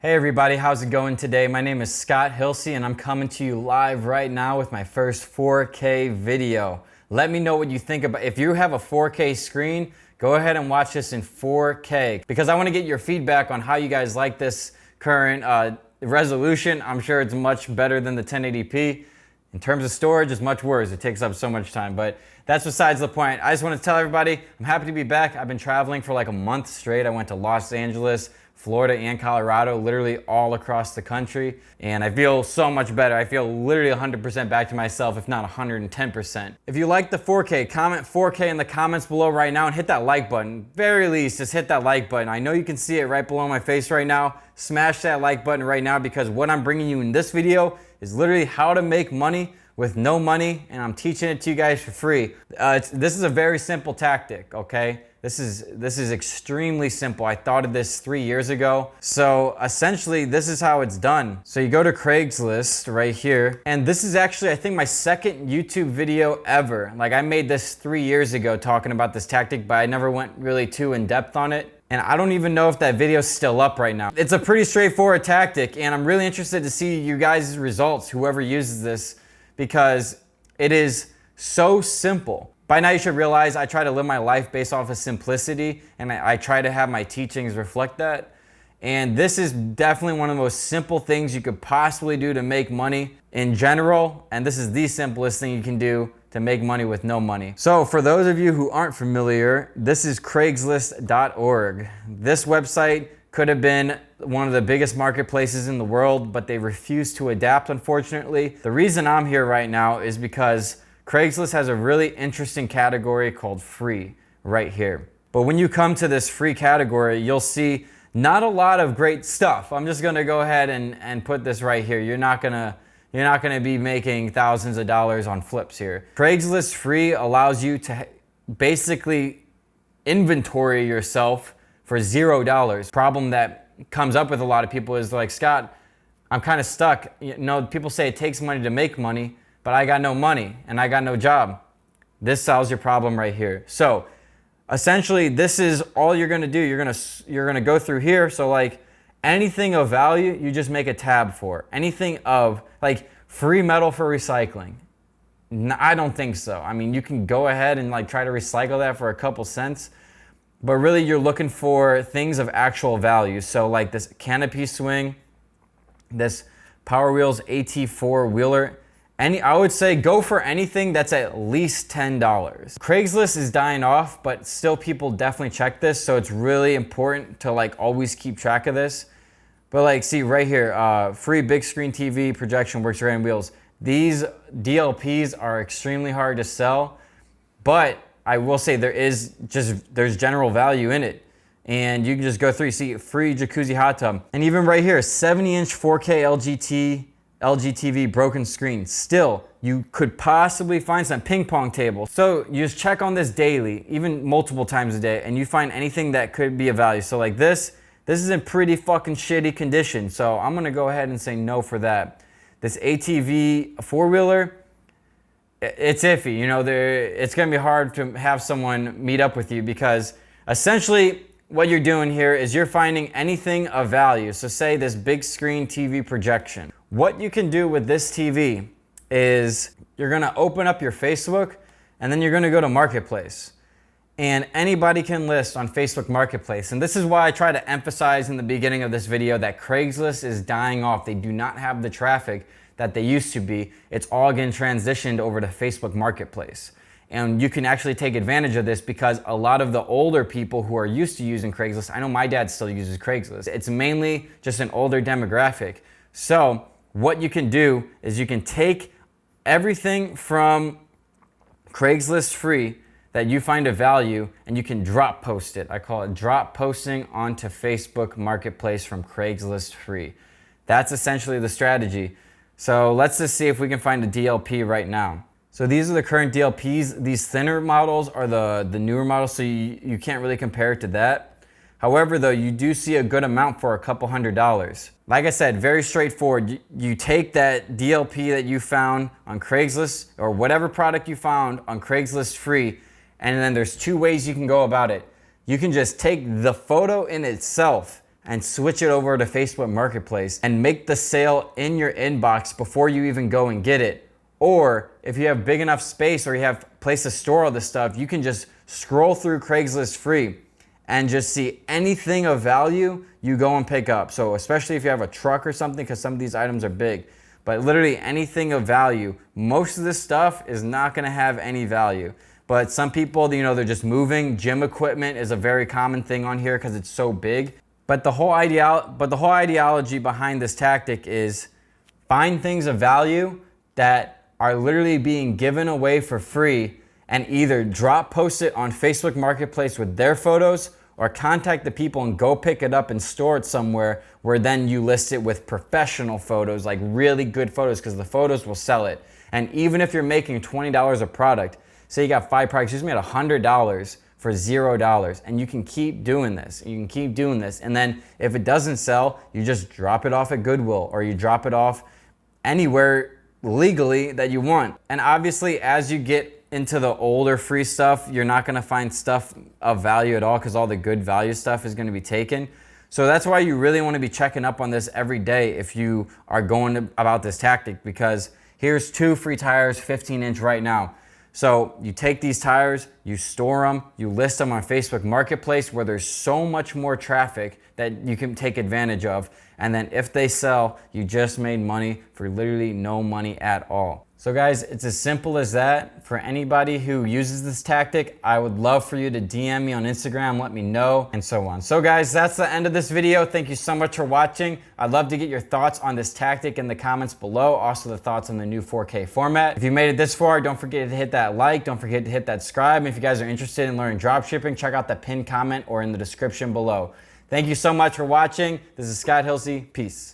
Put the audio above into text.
Hey everybody, how's it going today? My name is Scott Hilsey and I'm coming to you live right now with my first 4K video. Let me know what you think about. If you have a 4K screen, go ahead and watch this in 4K because I want to get your feedback on how you guys like this current resolution. I'm sure it's much better than the 1080p. In terms of storage, it's much worse. It takes up so much time, but that's besides the point. I just want to tell everybody I'm happy to be back. I've been traveling for like a month straight. I went to Los Angeles, Florida, and Colorado, literally all across the country. And I feel so much better. I feel literally 100% back to myself, if not 110%. If you like the 4K, comment 4K in the comments below right now and hit that like button. Very least, just hit that like button. I know you can see it right below my face right now. Smash that like button right now because what I'm bringing you in this video is literally how to make money with no money, and I'm teaching it to you guys for free. This is a very simple tactic, okay? This is extremely simple. I thought of this 3 years ago. So essentially, this is how it's done. So you go to Craigslist right here, and this is actually, I think, my second YouTube video ever. Like, I made this 3 years ago talking about this tactic, but I never went really too in depth on it. And I don't even know if that video's still up right now. It's a pretty straightforward tactic, and I'm really interested to see you guys' results, whoever uses this, because it is so simple. By now you should realize I try to live my life based off of simplicity, and I try to have my teachings reflect that. And this is definitely one of the most simple things you could possibly do to make money in general, and this is the simplest thing you can do to make money with no money. So for those of you who aren't familiar, this is Craigslist.org. This website could have been one of the biggest marketplaces in the world, but they refuse to adapt, unfortunately. The reason I'm here right now is because Craigslist has a really interesting category called free right here. But when you come to this free category, you'll see not a lot of great stuff. I'm just gonna go ahead and put this right here. You're not gonna be making thousands of dollars on flips here. Craigslist free allows you to basically inventory yourself for $0. Problem that comes up with a lot of people is like, Scott, I'm kind of stuck. You know, people say it takes money to make money, but I got no money and I got no job. This solves your problem right here. So essentially, this is all you're gonna do. You're gonna go through here. So like anything of value, you just make a tab for. Anything of like free metal for recycling. I don't think so. I mean, you can go ahead and like try to recycle that for a couple cents, but really you're looking for things of actual value. So like this canopy swing, this Power Wheels AT4 wheeler, I would say go for anything that's at least $10. Craigslist is dying off, but still people definitely check this. So it's really important to like always keep track of this. But like, see right here, free big screen TV, projection, works right on wheels. These DLPs are extremely hard to sell, but I will say there's general value in it. And you can just go through, you see free jacuzzi hot tub. And even right here, 70-inch 4K LG TV broken screen. Still, you could possibly find some ping pong table. So you just check on this daily, even multiple times a day, and you find anything that could be of value. So like this is in pretty fucking shitty condition. So I'm gonna go ahead and say no for that. This ATV four-wheeler, it's iffy. You know, it's gonna be hard to have someone meet up with you because essentially what you're doing here is you're finding anything of value. So say this big screen TV projection. What you can do with this TV is you're gonna open up your Facebook and then you're gonna go to Marketplace. And anybody can list on Facebook Marketplace. And this is why I try to emphasize in the beginning of this video that Craigslist is dying off. They do not have the traffic that they used to be. It's all getting transitioned over to Facebook Marketplace. And you can actually take advantage of this because a lot of the older people who are used to using Craigslist, I know my dad still uses Craigslist. It's mainly just an older demographic. So what you can do is you can take everything from Craigslist free that you find of value and you can drop post it. I call it drop posting onto Facebook Marketplace from Craigslist free. That's essentially the strategy. So let's just see if we can find a DLP right now. So these are the current DLPs. These thinner models are the newer models, so you can't really compare it to that. However, though, you do see a good amount for a couple $100s. Like I said, very straightforward. You take that DLP that you found on Craigslist or whatever product you found on Craigslist free, and then there's two ways you can go about it. You can just take the photo in itself and switch it over to Facebook Marketplace and make the sale in your inbox before you even go and get it. Or if you have big enough space or you have a place to store all this stuff, you can just scroll through Craigslist free and just see anything of value you go and pick up. So especially if you have a truck or something, because some of these items are big, but literally anything of value. Most of this stuff is not gonna have any value. But some people, you know, they're just moving. Gym equipment is a very common thing on here because it's so big. But the whole ideology behind this tactic is find things of value that are literally being given away for free and either drop post it on Facebook Marketplace with their photos or contact the people and go pick it up and store it somewhere where then you list it with professional photos, like really good photos, because the photos will sell it. And even if you're making $20 a product, say you got 5 products, you just made $100 for $0, and you can keep doing this. You can keep doing this. And then if it doesn't sell, you just drop it off at Goodwill or you drop it off anywhere legally that you want. And obviously, as you get into the older free stuff, you're not gonna find stuff of value at all because all the good value stuff is gonna be taken. So that's why you really wanna be checking up on this every day if you are going about this tactic, because here's 2 free tires, 15-inch right now. So you take these tires, you store them, you list them on Facebook Marketplace where there's so much more traffic that you can take advantage of. And then if they sell, you just made money for literally no money at all. So guys, it's as simple as that. For anybody who uses this tactic, I would love for you to DM me on Instagram, let me know, and so on. So guys, that's the end of this video. Thank you so much for watching. I'd love to get your thoughts on this tactic in the comments below. Also the thoughts on the new 4K format. If you made it this far, don't forget to hit that like. Don't forget to hit that subscribe. And if you guys are interested in learning dropshipping, check out the pinned comment or in the description below. Thank you so much for watching. This is Scott Hilsey. Peace.